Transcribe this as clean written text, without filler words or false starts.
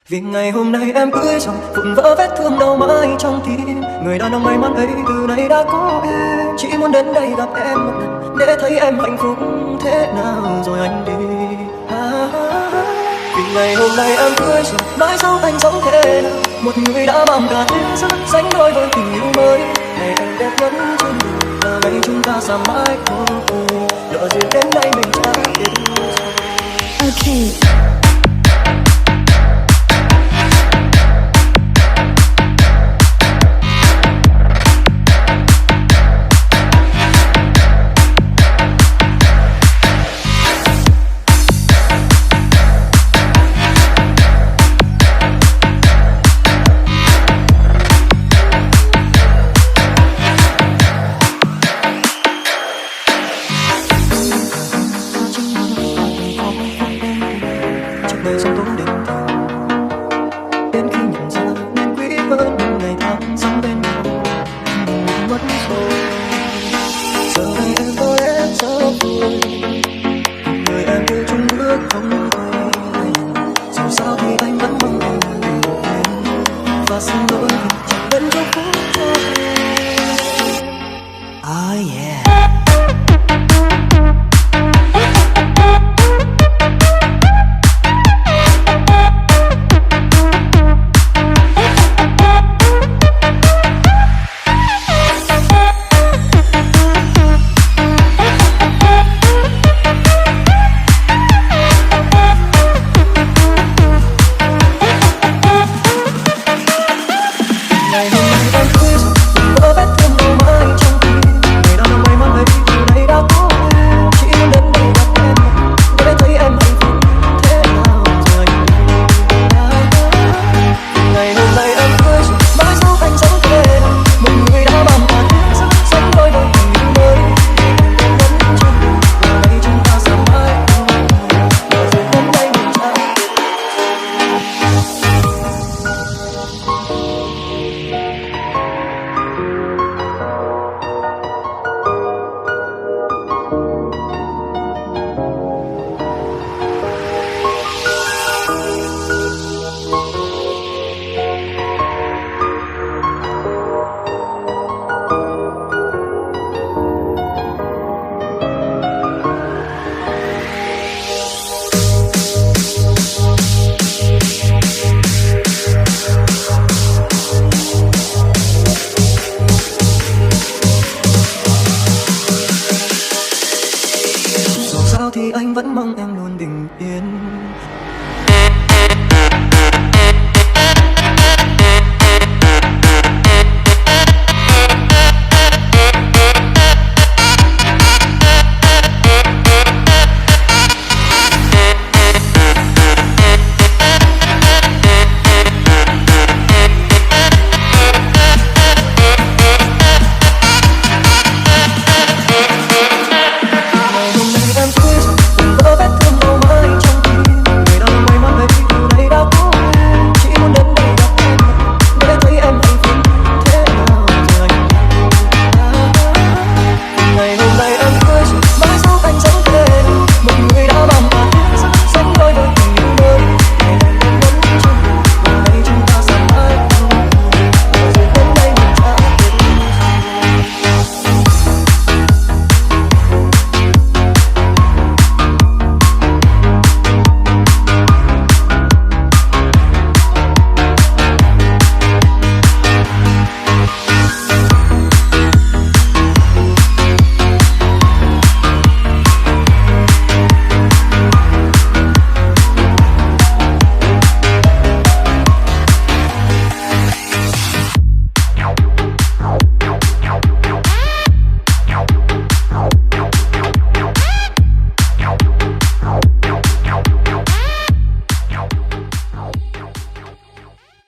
Vì ngày hôm nay em cưới rồi, vụn vỡ vết thương đau mãi trong tim. Người đàn ông may mắn ấy từ nay đã có em. Chỉ muốn đến đây gặp em một lần để thấy em hạnh phúc thế nào rồi anh đi. Vì ngày hôm nay em cưới rồi, nói dấu anh sống thế nào. Một người đã mang cả thế giới sánh đôi với tình yêu mới. Ngày anh đẹp nhất trên đời là ngày chúng ta xa mãi thôi. Lỡ duyên đến đây mình đã biết rồi. Okay. Đời sống tốn định đến khi nhận ra nên quý hơn những ngày tháng sống bên nhau. Mất rồi giờ đây em có lẽ rất vui, người em yêu chung bước không quay lại. Dù sao thì anh vẫn mong em và xin lỗi vì chẳng vẫn chúc phúc cho em. Oh yeah. Ngày hôm nay em cưới rồi, vỡ vết thương đau mãi trong tim. Người đàn ông may mắn ấy từ nay đã có em. Chỉ muốn đến đây gặp em để thấy em hạnh phúc thế nào rồi anh đi. Ngày hôm nay em cưới rồi, mãi dấu anh sống thế nào. Một người đã mang cả thế giới sánh đôi với tình yêu mới. Vẫn trong đời là ngày chúng ta xa mãi thôi. Lỡ duyên đến đây mình đã biết. Thì anh vẫn mong em